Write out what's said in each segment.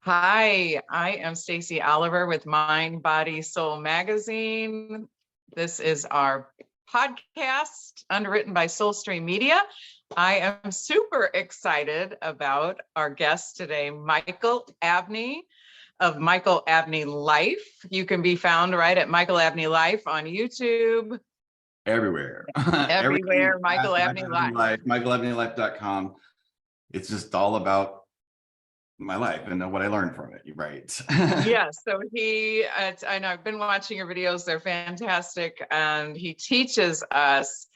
Hi, I am Stacey Oliver with Mind, Body, Soul magazine. This is our podcast underwritten by Soulstream Media. I am super excited about our guest today, Michael Abney of Michael Abney Life. You can be found right at Michael Abney Life on YouTube. Everywhere. Everywhere, Michael Abney Life. MichaelAbneyLife.com. It's just all about my life and what I learned from it. Right. Yes, so I know I've been watching your videos, they're fantastic, and he teaches us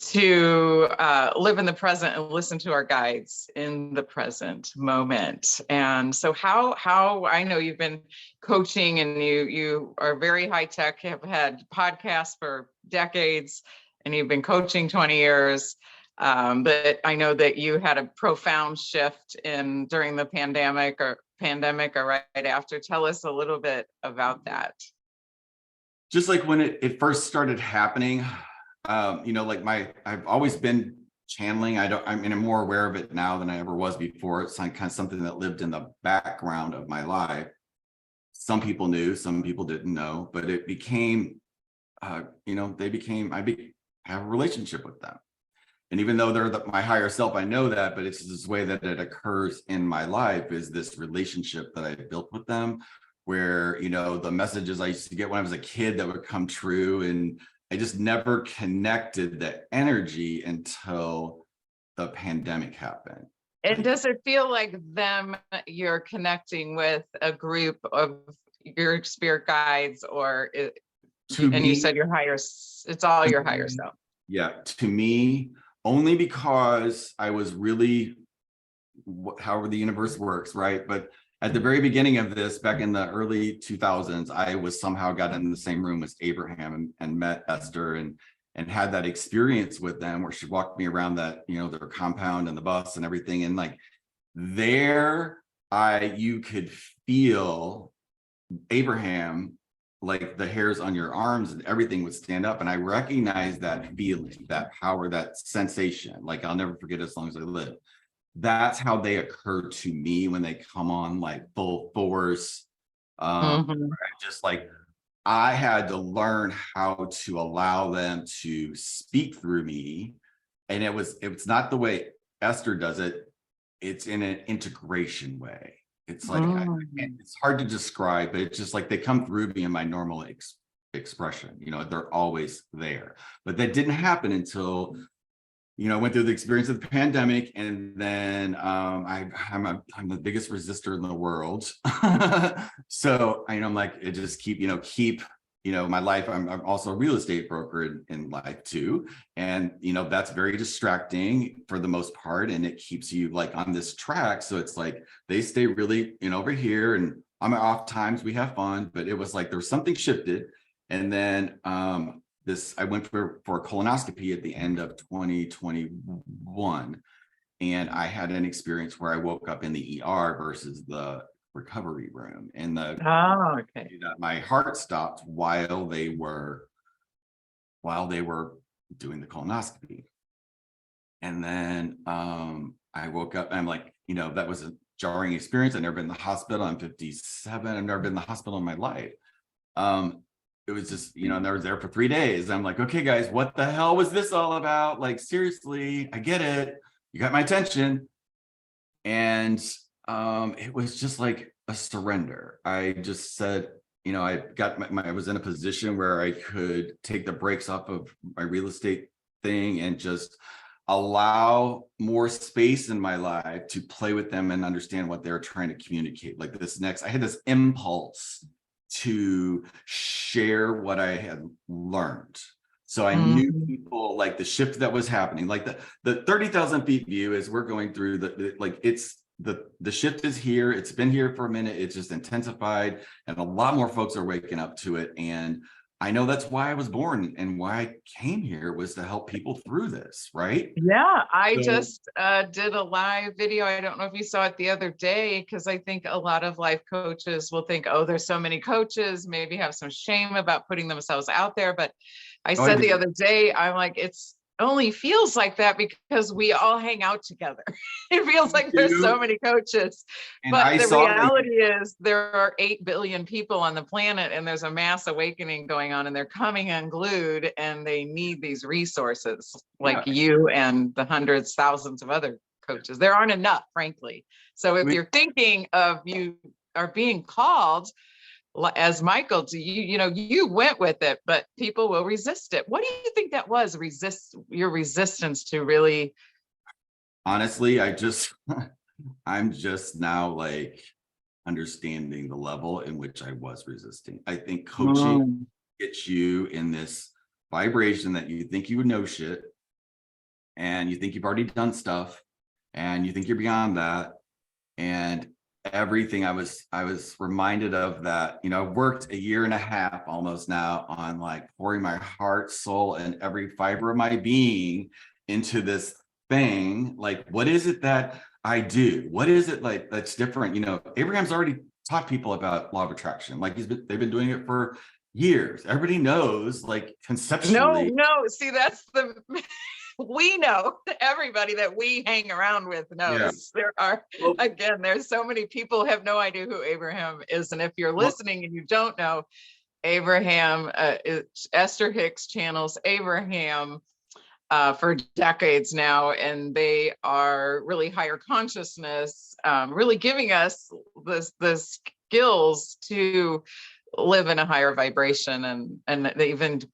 to live in the present and listen to our guides in the present moment. And so how I know you've been coaching and you are very high tech, have had podcasts for decades, and you've been coaching 20 years. But I know that you had a profound shift during the pandemic or right after. Tell us a little bit about that. Just like when it first started happening, I've always been channeling. I'm more aware of it now than I ever was before. It's kind of something that lived in the background of my life. Some people knew, some people didn't know, but it became, I have a relationship with them. And even though they're my higher self, I know that, but it's this way that it occurs in my life is this relationship that I built with them where, the messages I used to get when I was a kid that would come true. And I just never connected the energy until the pandemic happened. And does it feel like you're connecting with a group of your spirit guides you said it's all your higher self? Yeah, to me, only because I was really, however the universe works, right? But at the very beginning of this, back in the early 2000s, I was somehow got in the same room as Abraham and met Esther and had that experience with them where she walked me around that, their compound and the bus and everything. And like you could feel Abraham, like the hairs on your arms and everything would stand up. And I recognized that feeling, that power, that sensation, like I'll never forget as long as I live. That's how they occur to me when they come on like full force. Just like I had to learn how to allow them to speak through me. And it's not the way Esther does it. It's in an integration way. It's like, it's hard to describe, but it's just like they come through me in my normal expression. They're always there. But that didn't happen until, I went through the experience of the pandemic. And then I'm the biggest resistor in the world. So I'm like, it just keep my life. I'm also a real estate broker in life too. And, that's very distracting for the most part. And it keeps you like on this track. So it's like, they stay really, over here and on my off times, we have fun, but it was like, there was something shifted. And then I went for a colonoscopy at the end of 2021. And I had an experience where I woke up in the ER versus the recovery room, and my heart stopped while they were doing the colonoscopy. And then I woke up and I'm like, that was a jarring experience. I've never been in the hospital. I'm 57. I've never been in the hospital in my life. It was just, and I was there for 3 days. I'm like, okay, guys, what the hell was this all about? Like, seriously, I get it. You got my attention. And it was just like a surrender. I just said, I got I was in a position where I could take the brakes off of my real estate thing and just allow more space in my life to play with them and understand what they're trying to communicate. Like I had this impulse to share what I had learned. So I knew people, like the shift that was happening, like the 30,000 feet view as we're going through the shift is here. It's been here for a minute. It's just intensified and a lot more folks are waking up to it. And I know that's why I was born and why I came here was to help people through this, right? Yeah, I just did a live video. I don't know if you saw it the other day, because I think a lot of life coaches will think, oh, there's so many coaches, maybe have some shame about putting themselves out there. But I said the other day, I'm like, it's only feels like that because we all hang out together. It feels like there's so You- many coaches, And but I the saw that. reality is there are 8 billion people on the planet, and there's a mass awakening going on, and they're coming unglued, and they need these resources like Yeah, you and the hundreds, thousands of other coaches. There aren't enough, frankly. So if you're thinking of you are being called, as Michael, do you went with it, but people will resist it. What do you think that was? Your resistance to really? honestly, I'm just now like understanding the level in which I was resisting. I think coaching Mm. gets you in this vibration that you think you would know shit, and you think you've already done stuff, and you think you're beyond that. And everything I was reminded of that, I've worked a year and a half almost now on like pouring my heart, soul, and every fiber of my being into this thing. Like, what is it that I do? What is it like that's different? Abraham's already taught people about law of attraction. Like they've been doing it for years. Everybody knows, like No, conceptually. no. See, that's the we know, everybody that we hang around with Yeah. knows. There are, Well, again, there's so many people have no idea who Abraham is, and if you're well, listening and you don't know Abraham, Esther Hicks channels Abraham for decades now, and they are really higher consciousness, really giving us the skills to live in a higher vibration, and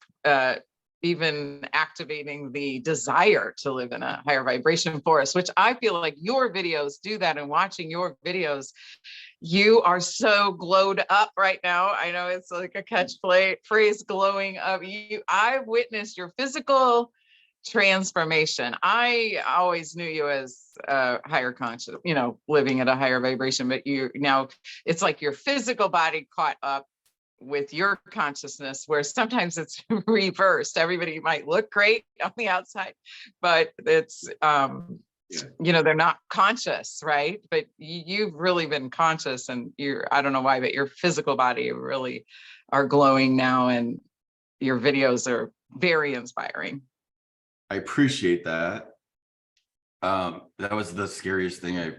even activating the desire to live in a higher vibration for us, which I feel like your videos do that. And watching your videos, you are so glowed up right now. I know it's like a phrase, glowing up. I've witnessed your physical transformation. I always knew you as higher conscious, living at a higher vibration, but now it's like your physical body caught up with your consciousness, where sometimes it's reversed. Everybody might look great on the outside, but it's yeah. they're not conscious, right? But you've really been conscious, and I don't know why, but your physical body really are glowing now, and your videos are very inspiring. I appreciate that. That was the scariest thing. I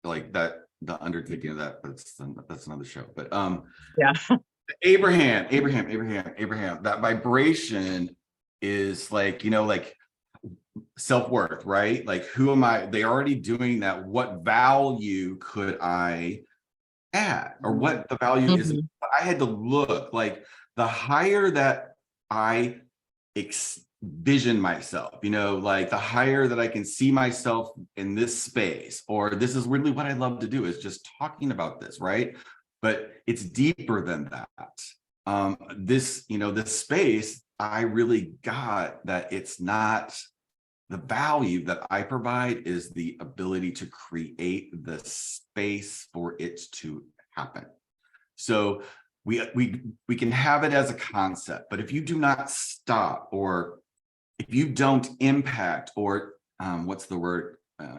like that the undertaking of that. That's another show. But Yeah. Abraham. That vibration is like, like self-worth, right? Like, who am I? They already doing that. What value could I add, or what the value is? Mhm. I had to look like the higher that I vision myself, like the higher that I can see myself in this space, or this is really what I love to do, is just talking about this, right? But it's deeper than that. This space, I really got that it's not the value that I provide, is the ability to create the space for it to happen. So we can have it as a concept, but if you do not stop, or if you don't impact, or what's the word?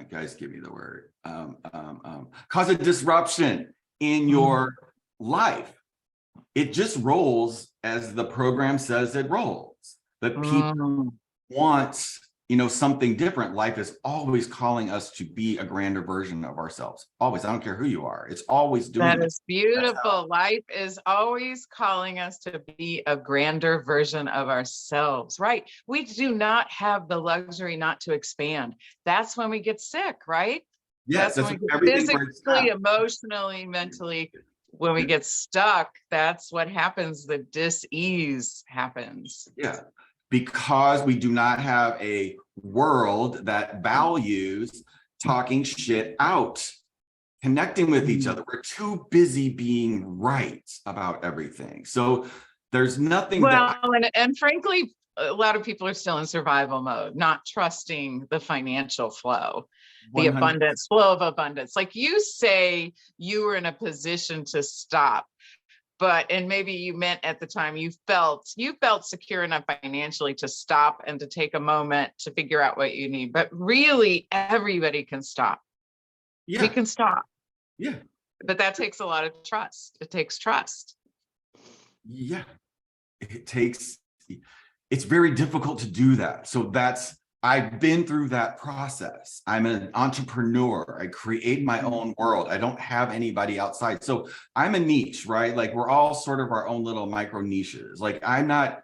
Guys, give me the word. Cause a disruption in your life, it just rolls as the program says it rolls. But people want, something different. Life is always calling us to be a grander version of ourselves. Always. I don't care who you are. It's always doing That that. is beautiful. Life is always calling us to be a grander version of ourselves, right? We do not have the luxury not to expand. That's when we get sick, right? Yes, That's that's when we get everything breaks physically, down. emotionally, mentally. When we get stuck, that's what happens. The dis-ease happens. Yeah, because we do not have a world that values talking shit out, connecting with each other. We're too busy being right about everything. So there's nothing that. Well, and frankly, a lot of people are still in survival mode, not trusting the financial flow, the 100. flow of abundance. Like you say, you were in a position to stop, and maybe you meant at the time you felt secure enough financially to stop and to take a moment to figure out what you need. But really, everybody can stop. We Yeah, can stop, yeah, but that takes a lot of trust. It takes trust. yeah. It takes, it's very difficult to do that. So I've been through that process. I'm an entrepreneur. I create my own world. I don't have anybody outside. So I'm a niche, right? Like we're all sort of our own little micro niches. Like that's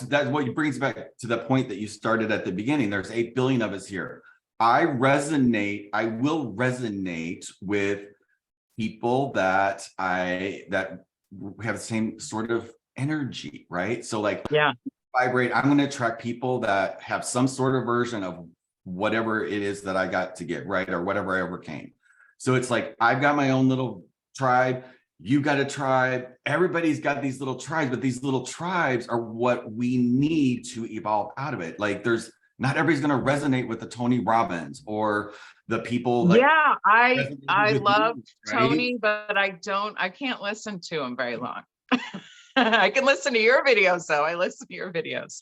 what brings back to the point that you started at the beginning. There's 8 billion of us here. I will resonate with people that have the same sort of energy, right? So like, Yeah. vibrate, I'm going to attract people that have some sort of version of whatever it is that I got to get, right? Or whatever I overcame. So it's like, I've got my own little tribe. You got a tribe. Everybody's got these little tribes, but these little tribes are what we need to evolve out of it. Like not everybody's going to resonate with the Tony Robbins or the people. Like, yeah, I with love you, right? Tony, but I can't listen to him very long. I can listen to your videos though. I listen to your videos.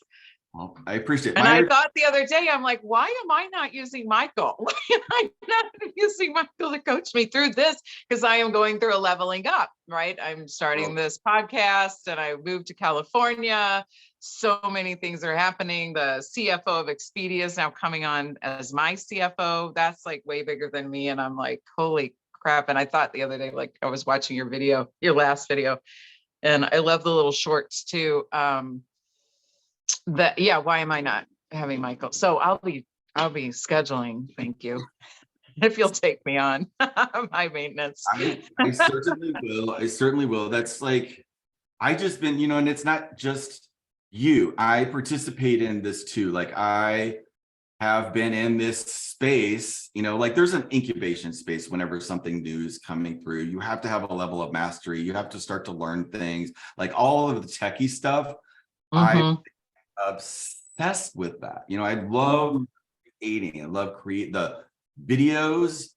Well, I appreciate it. And I thought the other day, I'm like, why am I not using Michael? Why am I not using Michael to coach me through this? Because I am going through a leveling up, right? I'm starting this podcast and I moved to California. So many things are happening. The CFO of Expedia is now coming on as my CFO. That's like way bigger than me. And I'm like, holy crap. And I thought the other day, like I was watching your last video, and I love the little shorts too. Why am I not having Michael? So I'll be scheduling. Thank you. If you'll take me on my maintenance. I certainly will. That's like, I just been, and it's not just you. I participate in this too. Like I have been in this space, like there's an incubation space whenever something new is coming through. You have to have a level of mastery. You have to start to learn things, like all of the techie stuff. I'm obsessed with that. I love creating. I love the videos.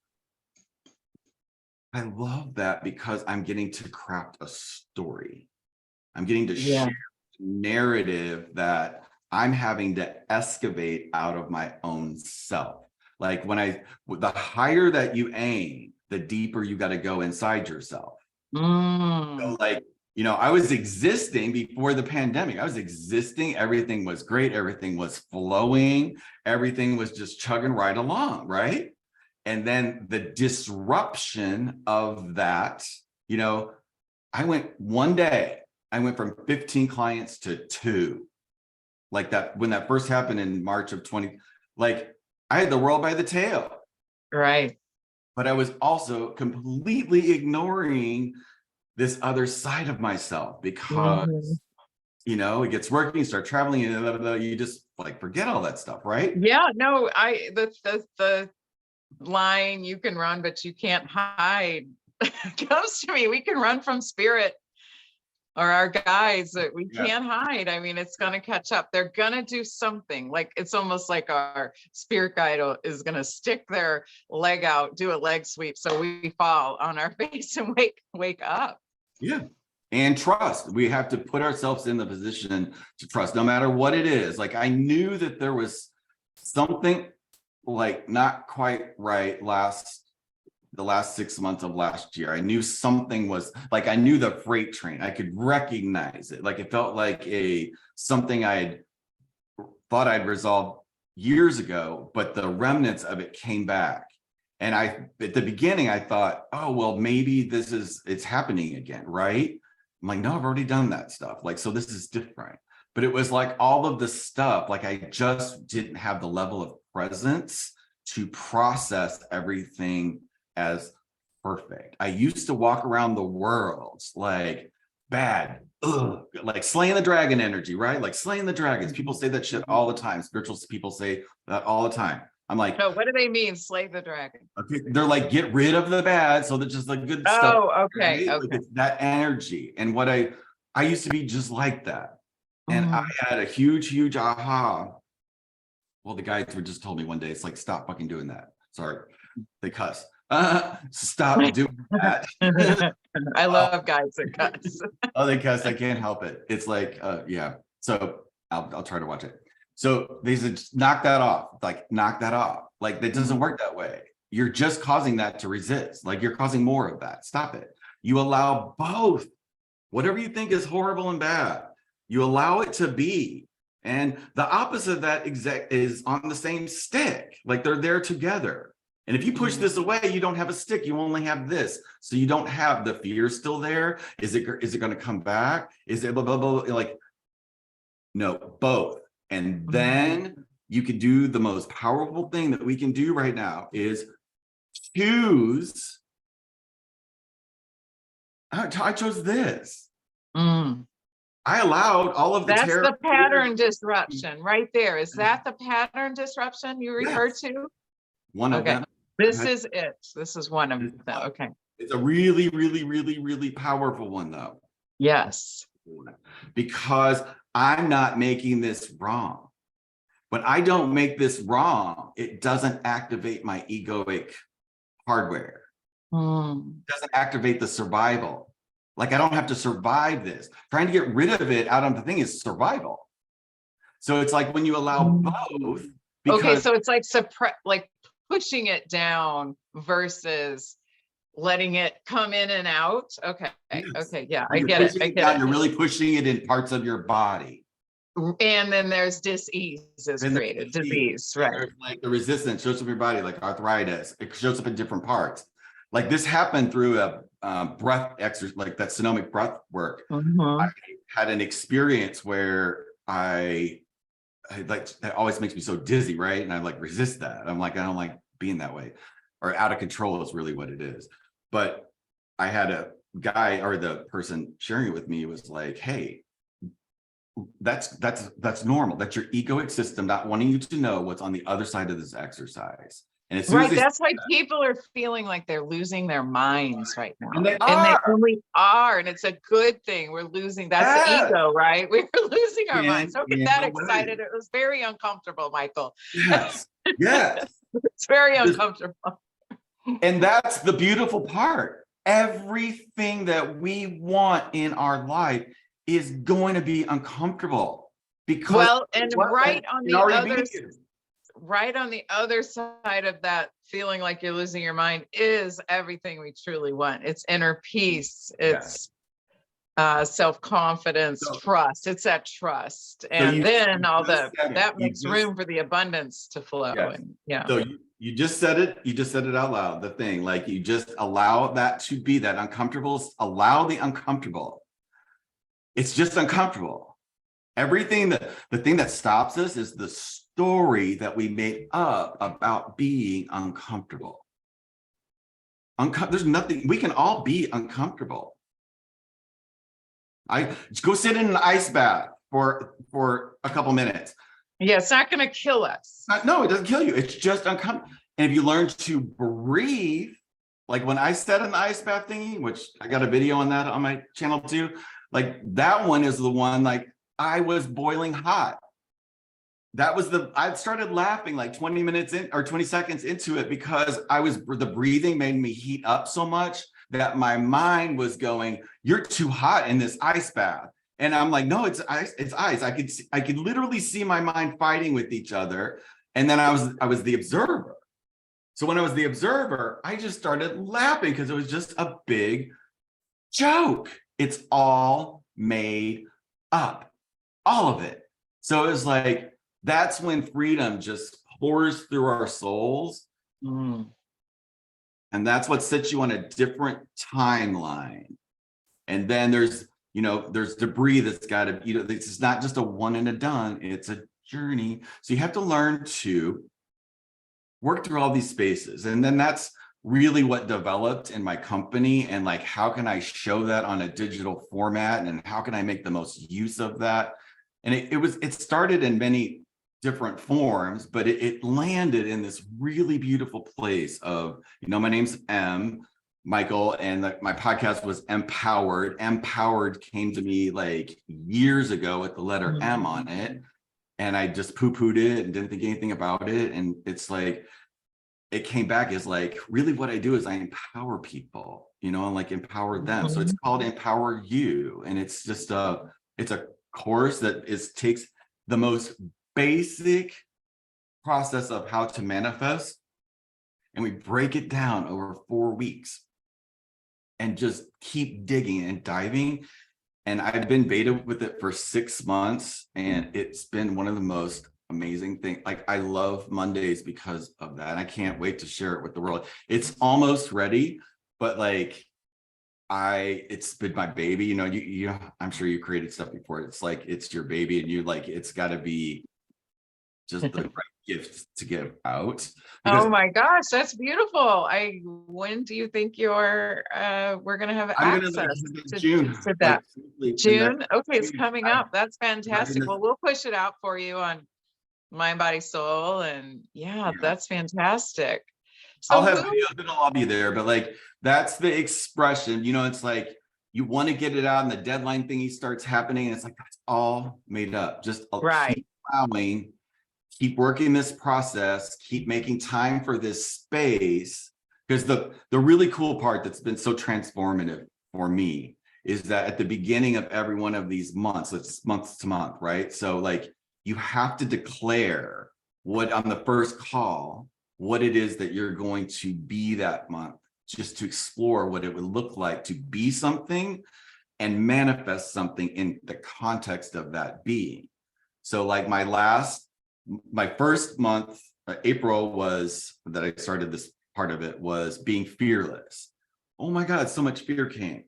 I love that because I'm getting to craft a story. I'm getting to share a narrative that I'm having to excavate out of my own self. Like the higher that you aim, the deeper you got to go inside yourself. So like, I was existing before the pandemic. I was existing. Everything was great. Everything was flowing. Everything was just chugging right along, right? And then the disruption of that, I went from 15 clients to 2. Like that, when that first happened in March of 20, like I had the world by the tail. Right. But I was also completely ignoring this other side of myself because, it gets working, you start traveling, and you just like forget all that stuff, right? Yeah, no, the line, you can run, but you can't hide, comes to me. We can run from spirit or our guides that we can't hide. I mean, it's going to catch up. They're going to do something. Like it's almost like our spirit guide is going to stick their leg out, do a leg sweep. So we fall on our face and wake up. Yeah. And trust. We have to put ourselves in the position to trust no matter what it is. Like I knew that there was something like not quite right the last 6 months of last year. I knew something was like, I knew the freight train. I could recognize it. Like it felt like something I thought I'd resolved years ago, but the remnants of it came back. And at the beginning, I thought, oh, well, maybe it's happening again, right? I'm like, no, I've already done that stuff. Like, so this is different. But it was like all of the stuff, like I just didn't have the level of presence to process everything as perfect. I used to walk around the world like bad, like slaying the dragon energy, right? Like slaying the dragons. People say that shit all the time. Spiritual people say that all the time. I'm like, no, what do they mean? Slay the dragon. Okay, they're like, get rid of the bad, so that just the good stuff. Oh, okay. Right? Okay. Like it's that energy. And what I used to be just like that. And I had a huge aha. Well, the guys were just told me one day, it's like, stop fucking doing that. Sorry, they cuss. Stop doing that. I love guys that cuss. Oh, they cuss. I can't help it. It's like, yeah. So I'll try to watch it. So they said, knock that off. Like, knock that off. Like, that doesn't work that way. You're just causing that to resist. Like, you're causing more of that. Stop it. You allow both. Whatever you think is horrible and bad, You allow it to be. And the opposite of that exact is on the same stick, like they're there together. And if you push this away, you don't have a stick, you only have this. So you don't have the fear still there. Is it going to come back? Is it blah, blah, blah, like, no, both. And then you could do the most powerful thing that we can do right now is choose. I chose this. I allowed all of the That's terror. the pattern disruption right there. Is that the pattern disruption you refer to? One of them. This is it. This is one of them. Okay. It's a really, really, really, really powerful one, though. Yes. Because I'm not making this wrong. When I don't make this wrong, it doesn't activate my egoic hardware. It doesn't activate the survival. Like, I don't have to survive this. Trying to get rid of it out of the thing is survival. So it's like when you allow both. Okay, so it's like pushing it down versus letting it come in and out. Okay. Yes. Okay. Yeah, I get it. You're really pushing it in parts of your body. And then there's disease is created. Disease, right? There's like the resistance shows up in your body, like arthritis. It shows up in different parts. Like this happened through a breath exercise, like that sonomic breath work. I had an experience where I like, it always makes me so dizzy, right? And I like resist that. I'm like, I don't like being that way, or out of control is really what it is. But I had a guy, or the person sharing it with me was like, hey, that's normal. That's your egoic system not wanting you to know what's on the other side of this exercise. And as soon as that's why people are feeling like they're losing their minds right now. And they really are. And it's a good thing. We're losing. That's the ego, right? We're losing our minds. Don't get that excited. It was very uncomfortable, Michael. Yes. Yes. It's very uncomfortable. And that's the beautiful part. Everything that we want in our life is going to be uncomfortable. Because right on the other side of that feeling like you're losing your mind is everything we truly want. It's inner peace. It's self-confidence, trust. It's that trust. And then that makes room for the abundance to flow. Yes. So you just said it. You just said it out loud. The thing, like, you just allow that to be, that uncomfortable. Allow the uncomfortable. It's just uncomfortable. Everything the thing that stops us is the story that we made up about being uncomfortable. There's nothing, we can all be uncomfortable. I go sit in an ice bath for a couple minutes. Yeah, it's not going to kill us. No, it doesn't kill you. It's just uncomfortable. And if you learn to breathe, like when I sat in the ice bath thingy, which I got a video on that on my channel too, like that one is the one, like, I was boiling hot. That was I started laughing like 20 minutes in, or 20 seconds into it, because the breathing made me heat up so much that my mind was going, you're too hot in this ice bath. And I'm like, no, it's ice, it's ice. I could literally see my mind fighting with each other. And then I was the observer. So when I was the observer, I just started laughing because it was just a big joke. It's all made up. All of it. So it was like, that's when freedom just pours through our souls. And that's what sets you on a different timeline. And then there's debris that's got to, it's not just a one and a done, it's a journey. So you have to learn to work through all these spaces. And then that's really what developed in my company. And like, how can I show that on a digital format? And how can I make the most use of that? And it started in many different forms, but it landed in this really beautiful place of, my name's Michael, and my podcast was Empowered. Empowered came to me like years ago with the letter M on it. And I just poo-pooed it and didn't think anything about it. And it's like, it came back as like, really what I do is I empower people, and like empower them. So it's called Empower You. And it's just it's a course that takes the most basic process of how to manifest, and we break it down over 4 weeks and just keep digging and diving. And I've been beta with it for 6 months, and it's been one of the most amazing things. Like, I love Mondays because of that. And I can't wait to share it with the world. It's almost ready, but like, it's been my baby. I'm sure you created stuff before. It's like, it's your baby, and you like, it's got to be just the right gift to give out. Because Oh my gosh, that's beautiful. When do you think we're gonna have I'm gonna like access June, to like that? June? Okay, it's coming I'm up. That's writing fantastic. this. Well, we'll push it out for you on Mind, Body, Soul. And yeah, Yeah. that's fantastic. I'll So have who, videos, it'll all be there, but like, that's the expression, it's like, you want to get it out and the deadline thingy starts happening, and it's like, that's all made up. Just right. keep plowing, keep working this process, keep making time for this space. Because the really cool part that's been so transformative for me is that at the beginning of every one of these months, it's month to month, right? So like, you have to declare what on the first call, what it is that you're going to be that month, just to explore what it would look like to be something and manifest something in the context of that being. So like, my first month, April, was that I started this part of it, was being fearless. Oh my God, so much fear came,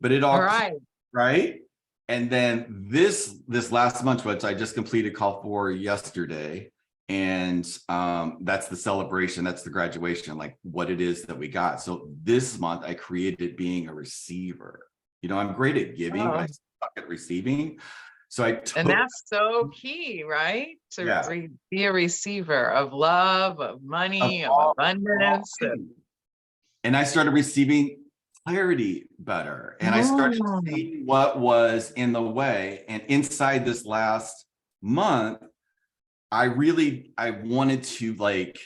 but it All all, right. right? And then this last month, which I just completed call 4 yesterday, and that's the celebration, that's the graduation, like what it is that we got. So this month I created being a receiver. I'm great at giving, but I Oh, suck at receiving. So I and took, that's so key, right? To yeah, be a receiver of love, of of money, of all abundance. things. And I started receiving clarity better. And I started Mm. seeing what was in the way. And inside this last month, I wanted to like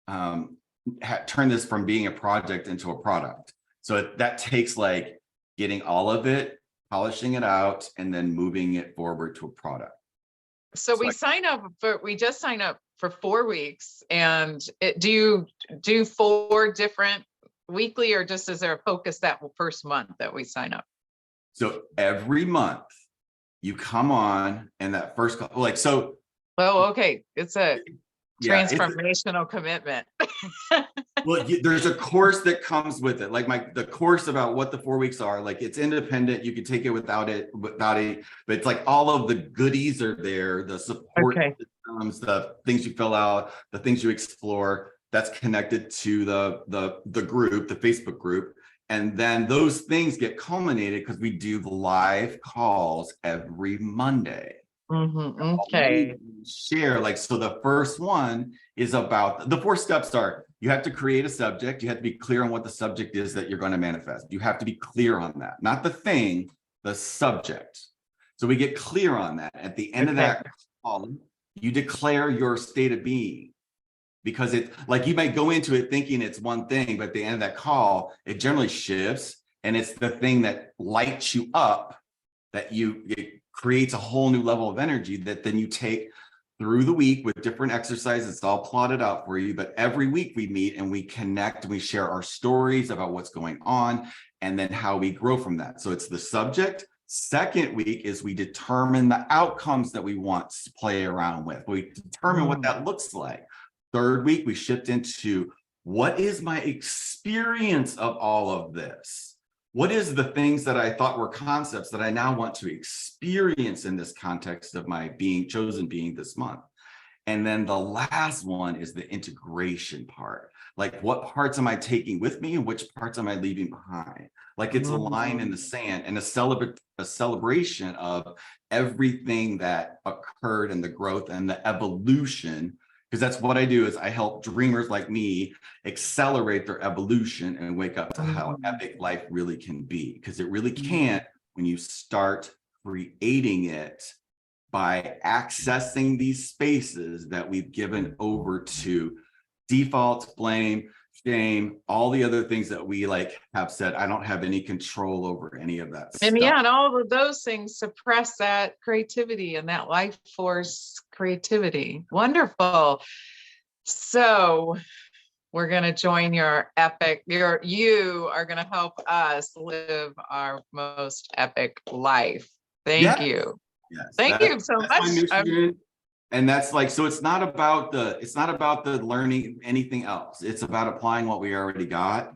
turn this from being a project into a product. So that takes like getting all of it, polishing it out, and then moving it forward to a product. So So we just sign up for 4 weeks. And do you do 4 different weekly, or just is there a focus that first month that we sign up? so every month you come on, and that first call, like, so Oh, okay. It's a yeah, transformational commitment. well, there's a course that comes with it, like the course about what the 4 weeks are. Like, it's independent, you can take it without it, but it's like all of the goodies are there, the support Okay. systems, the things you fill out, the things you explore, that's connected to the group, the Facebook group. And then those things get culminated because we do the live calls every Monday. Okay. Share, like, so the first one is about the 4 steps are: you have to create a subject, you have to be clear on what the subject is that you're going to manifest. You have to be clear on that, not the thing, the subject. So we get clear on that. At the end of Okay. that call, you declare your state of being, because it, like, you might go into it thinking it's one thing, but at the end of that call, it generally shifts, and it's the thing that lights you up, that it creates a whole new level of energy that then you take through the week with different exercises. It's all plotted out for you, but every week we meet and we connect and we share our stories about what's going on and then how we grow from that. So it's the subject. Second week is we determine the outcomes that we want to play around with. We determine what that looks like. Third week, we shift into, what is my experience of all of this? What is the things that I thought were concepts that I now want to experience in this context of my chosen being this month? And then the last one is the integration part. Like, what parts am I taking with me and which parts am I leaving behind? Like, it's a line in the sand, and a celebration of everything that occurred in the growth and the evolution. Because that's what I do, is I help dreamers like me accelerate their evolution and wake up to how epic life really can be. Because it really can when you start creating it by accessing these spaces that we've given over to default, blame, shame, all the other things that we like have said, I don't have any control over any of that And stuff. yeah, and all of those things suppress that creativity and that life force creativity. Wonderful. So we're going to join your epic, you are going to help us live our most epic life. Thank Yes, you. yes, Thank you so that's my much. mission. And that's like, so it's not about the learning anything else. It's about applying what we already got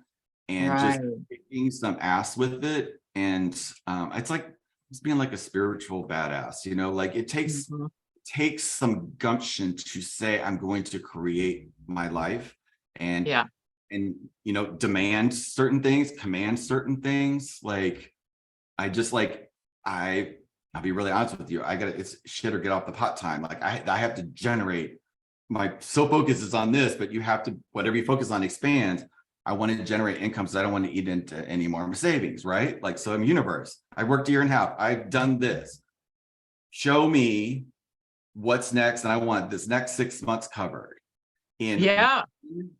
and just Right. kicking some ass with it. And it's like it's being like a spiritual badass, you know, like it Mhm. takes some gumption to say, I'm going to create my life and Yeah. you know, demand certain things, command certain things. Like I just like I'll be really honest with you. It's shit or get off the pot time. Like I have to generate, my sole focus is on this, but you have to, whatever you focus on expands. I want to generate income so I don't want to eat into any more of my savings, right? Like, so I'm universe. I worked a year and a half. I've done this. Show me what's next. And I want this next 6 months covered. In Yeah.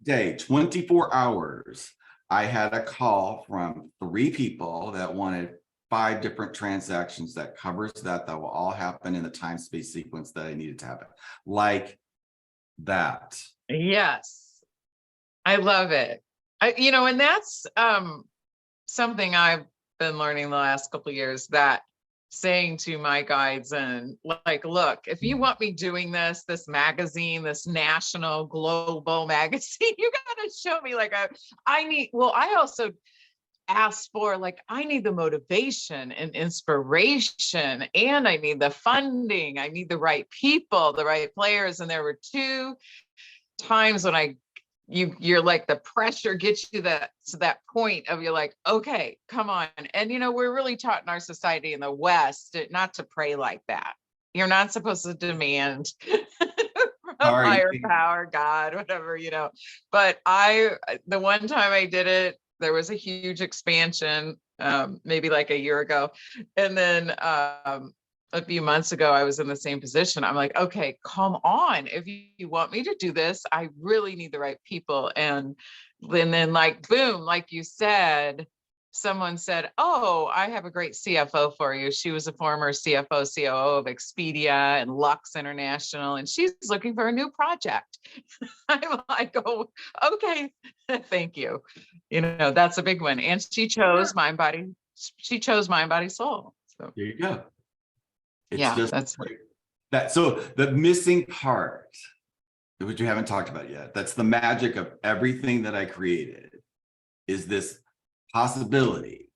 day, 24 hours, I had a call from 3 people that wanted 5 different transactions that covers that will all happen in the time space sequence that I needed to happen. Like that. Yes. I love it. And that's something I've been learning the last couple of years, that saying to my guides and like, look, if you want me doing this magazine, this national global magazine, you got to show me like I also asked for, like, I need the motivation and inspiration, and I need the funding. I need the right people, the right players. And there were 2 times when you're like, the pressure gets you to that point of, you're like, okay, come on. And we're really taught in our society in the West not to pray like that. You're not supposed to demand from Sorry. higher power, God, whatever, but the one time I did it, there was a huge expansion, maybe like a year ago, and then a few months ago, I was in the same position. I'm like, okay, come on. If you want me to do this, I really need the right people. And then like, boom, like you said, someone said, oh, I have a great CFO for you. She was a former CFO, COO of Expedia and Lux International, and she's looking for a new project. I'm like, oh, okay, thank you. That's a big one. And she chose mind, body, soul. So There you go. It's yeah, just that's like that. So the missing part, which you haven't talked about yet, that's the magic of everything that I created, is this possibility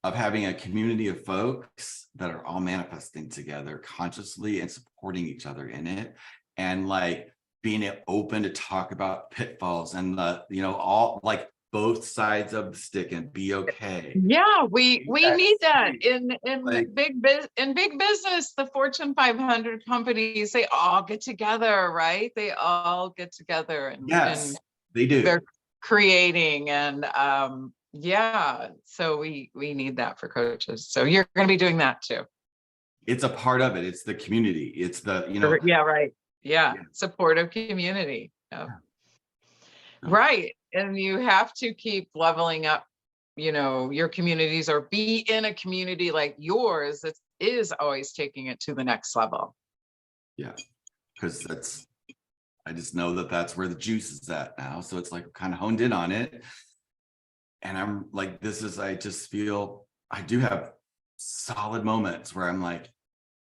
of having a community of folks that are all manifesting together consciously and supporting each other in it, and like being open to talk about pitfalls and all like both sides of the stick and be okay. Yeah, we need that in Like, big business. The Fortune 500 companies, they all get together, right? They all get together and yes, they do. they're creating, and yeah, so we need that for coaches. So you're going to be doing that too. It's a part of it. It's the community. It's the, Yeah, right. Yeah, supportive community. Yeah. Right. And you have to keep leveling up, your communities, or be in a community like yours that is always taking it to the next level. Yeah, because I just know that that's where the juice is at now. So it's like kind of honed in on it. And I'm like, I just feel I do have solid moments where I'm like,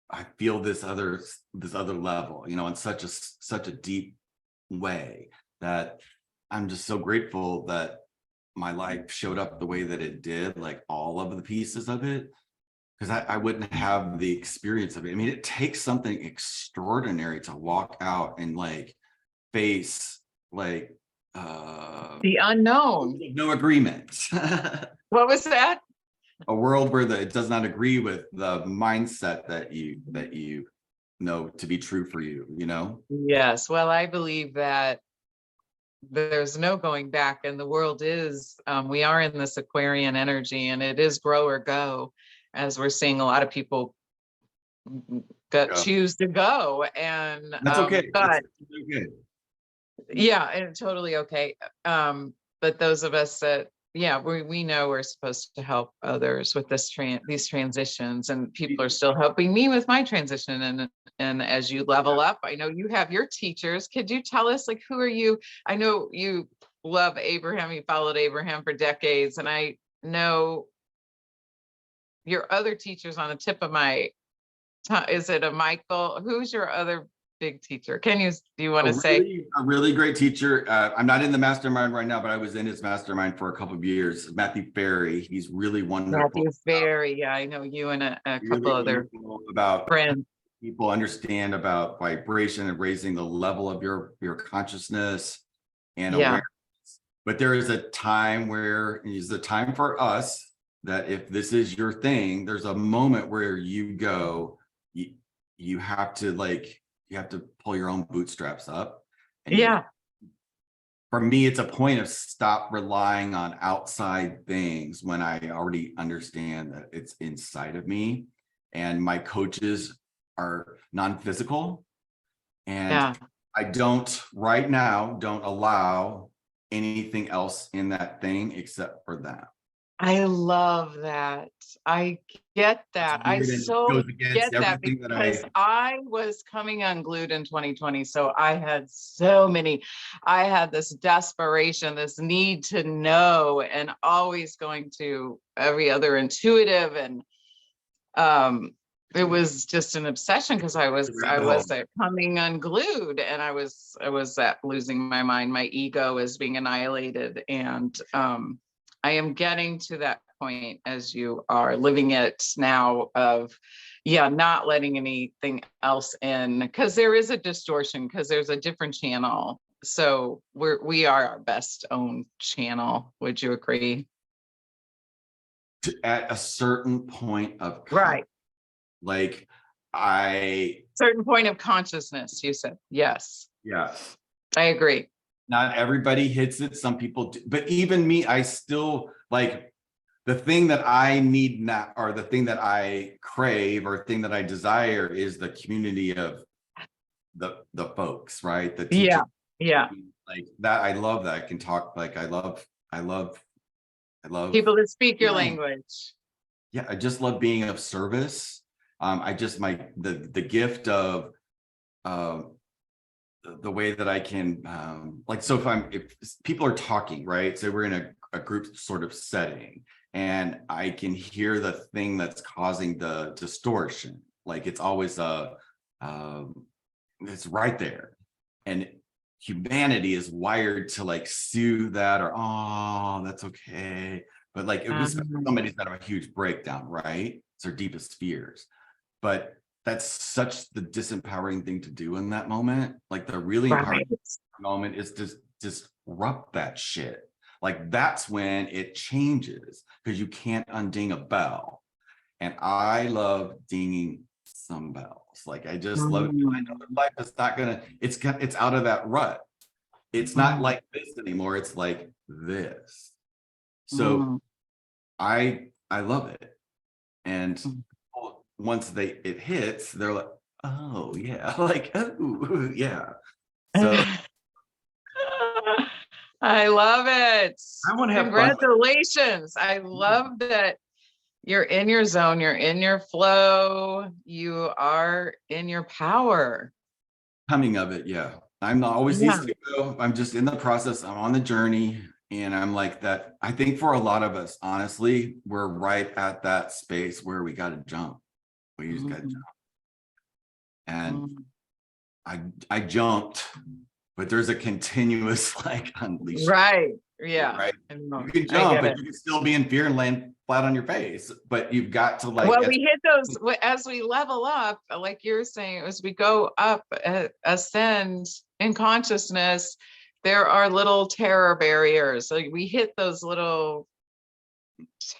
I feel this other level, in such a deep way, that I'm just so grateful that my life showed up the way that it did, like all of the pieces of it, because I wouldn't have the experience of it. I mean, it takes something extraordinary to walk out and like face like The unknown. no agreement. What was that? A world where it does not agree with the mindset that you know to be true for you, Yes. Well, I believe that there's no going back, and the world is, we are in this Aquarian energy, and it is grow or go, as we're seeing a lot of people choose to go. And that's okay. but That's okay. yeah, and totally okay. But those of us that, we know we're supposed to help others with these transitions, and people are still helping me with my transition. And as you level up, I know you have your teachers. Could you tell us, like, who are you? I know you love Abraham. He followed Abraham for decades. And I know your other teachers on the tip of my tongue. Is it a Michael? Who's your other big teacher? Do you want to say? A really great teacher. I'm not in the mastermind right now, but I was in his mastermind for a couple of years. Matthew Ferry. He's really wonderful. Matthew Ferry. Yeah, I know you and a Really couple other about friends. people understand about vibration and raising the level of your consciousness and Yeah. awareness. But there is a time where is the time for us that if this is your thing, there's a moment where you go, you have to pull your own bootstraps up. And Yeah. for me, it's a point of stop relying on outside things when I already understand that it's inside of me. And my coaches are non-physical. And I right now don't allow anything else in that thing except for that. I love that. I get that. I so get that because I was coming unglued in 2020. So I had I had this desperation, this need to know, and always going to every other intuitive. And it was just an obsession because I was coming unglued, and I was losing my mind. My ego is being annihilated. And I am getting to that point as you are living it now of, not letting anything else in, because there is a distortion, because there's a different channel. So we are our best own channel. Would you agree? At a certain point of right. Like certain point of consciousness, you said. Yes. Yes. I agree. Not everybody hits it. Some people do, but even me, I still like the thing that I need now, or the thing that I crave, or thing that I desire is the community of the folks, right? The teachers. Yeah. Like that. I love that. I can talk, like I love people that speak your language. Yeah. I just love being of service. I just, the gift of, the way that I can, so if people are talking, right? So we're in a group sort of setting, and I can hear the thing that's causing the distortion. Like it's always it's right there. And humanity is wired to like soothe that, or, oh, that's okay. But like, it was somebody's got a huge breakdown, right? It's their deepest fears. But that's such the disempowering thing to do in that moment. Like the really empowering moment is to disrupt that shit. Like that's when it changes, because you can't unding a bell. And I love dinging some bells. Like I just love it. I know that life is not gonna, it's out of that rut. It's not like this anymore. It's like this. So I love it. And once it hits, they're like, oh yeah, like, oh yeah. So I love it. I want to have congratulations. I love that you're in your zone, you're in your flow, you are in your power. Coming of it, yeah. I'm not always easy to go. I'm just in the process. I'm on the journey. And I'm like that. I think for a lot of us, honestly, we're right at that space where we got to jump. We just got to jump. And I jumped, but there's a continuous like unleash. Right. Yeah. Right. You can jump, but you can still be in fear and land flat on your face. But you've got to like. Well, we hit those as we level up, like you're saying, as we go up, ascend in consciousness. There are little terror barriers. Like we hit those little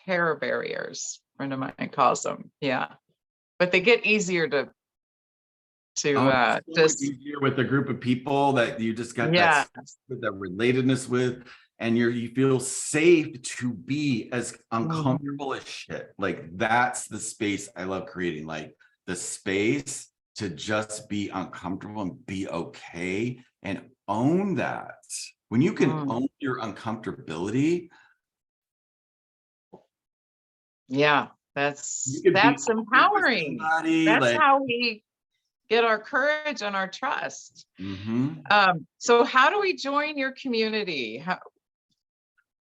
terror barriers. A friend of mine calls them. Yeah. But they get easier to just easier with a group of people that you just got that relatedness with, and you feel safe to be as uncomfortable as shit. Like that's the space I love creating, like the space to just be uncomfortable and be okay and own that. When you can own your uncomfortability, that's empowering. That's how we get our courage and our trust. So how do we join your community?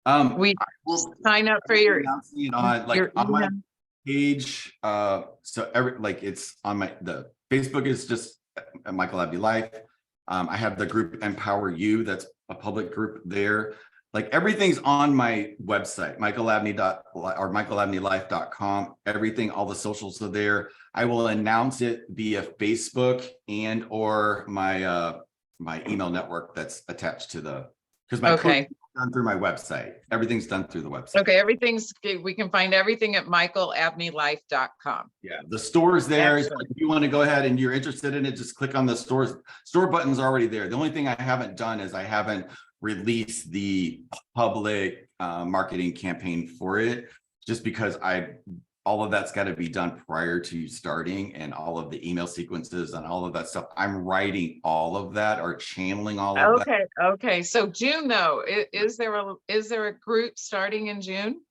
We I will sign up for be your announcing it on your on my email. page. So it's on the Facebook is just Michael Abney Life. I have the group Empower You. That's a public group there. Like everything's on my website, michaelabneylife.com. Everything, all the socials are there. I will announce it via Facebook and or my my email network that's attached to the, because my Okay. coaching is done through my website. Everything's done through the website. Okay. We can find everything at michaelabneylife.com. Yeah, the store's there. Excellent. If you want to go ahead and you're interested in it, just click on the store button's already there. The only thing I haven't done is I haven't released the public marketing campaign for it, just because all of that's got to be done prior to starting, and all of the email sequences and all of that stuff. I'm writing all of that or channeling all of that. Okay. Okay. So June though, is there a group starting in June?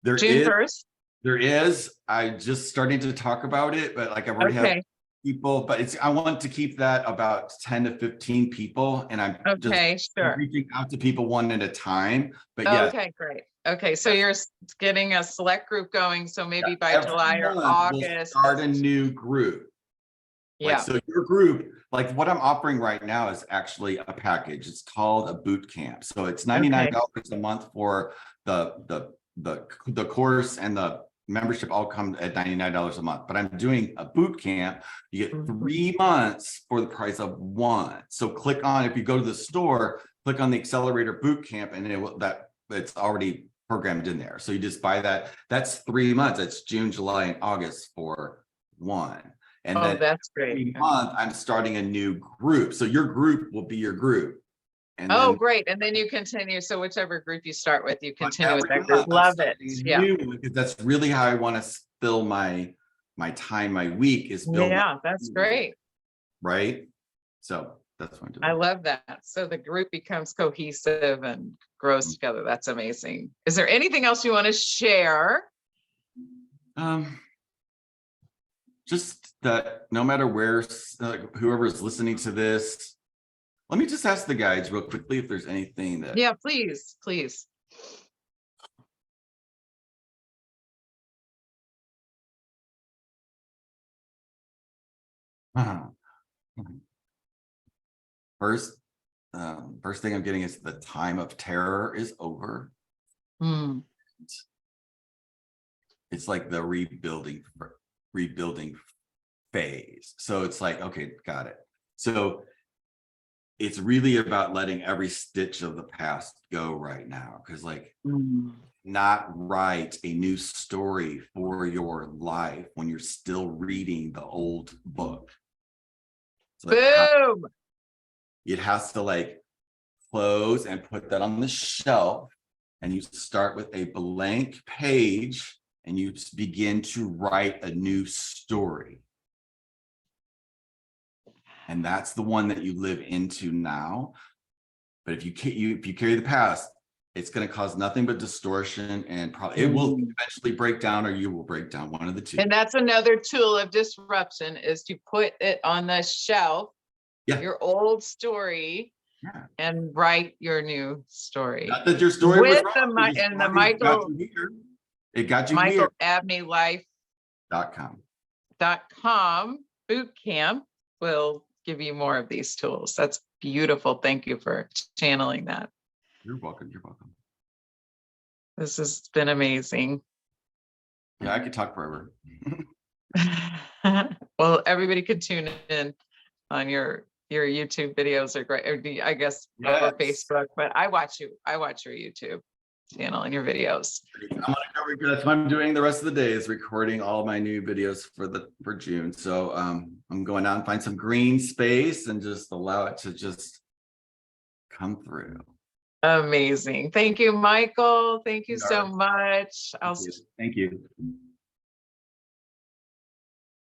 There June is 1st? There is. I just starting to talk about it, but like I've already had Okay. people, but I want to keep that about 10 to 15 people. And I'm just Okay. Sure. reaching out to people one at a time. But yeah, Okay. Great. Okay. So you're getting a select group going. So maybe by every July or month we'll August. start a new group. Like, Yeah. so your group, like what I'm offering right now is actually a package. It's called a boot camp. So it's $99 a month for the course, and the membership all come at $99 a month. But I'm doing a boot camp. You get 3 months for the price of one. So click on, if you go to the store, click on the accelerator boot camp, and it's already programmed in there. So you just buy that. That's 3 months. That's June, July, and August for one. And then that's every great. month I'm starting a new group. So your group will be your group. And Oh, then great. And then you continue. So whichever group you start with, you continue with every that group. month I'm Love it. starting Yeah. new, because that's really how I want to fill my time, my week is build. Yeah, that's great. Right. So that's what I'm doing. I love that. So the group becomes cohesive and grows together. That's amazing. Is there anything else you want to share? Just that no matter where, whoever's listening to this, let me just ask the guides real quickly if there's anything that. Yeah, please, please. First thing I'm getting is the time of terror is over. It's like the rebuilding phase. So it's like, okay, got it. So it's really about letting every stitch of the past go right now. Because like not write a new story for your life when you're still reading the old book. So Boom. it has to like close and put that on the shelf, and you start with a blank page and you begin to write a new story. And that's the one that you live into now. But if you carry the past, it's going to cause nothing but distortion, and probably it will eventually break down, or you will break down, one of the two. And that's another tool of disruption, is to put it on the shelf, your old story, and write your new story. Not that your story was wrong, and the Michael, it got you Michael here. Abney Life.com boot camp will give you more of these tools. That's beautiful. Thank you for channeling that. You're welcome. You're welcome. This has been amazing. Yeah, I could talk forever. Well, everybody could tune in on your YouTube videos are great. I guess over Facebook, but I watch your YouTube channel and your videos. That's what I'm doing the rest of the day, is recording all my new videos for June. So I'm going out and find some green space and just allow it to just come through. Amazing. Thank you, Michael. Thank you so much. Thank you.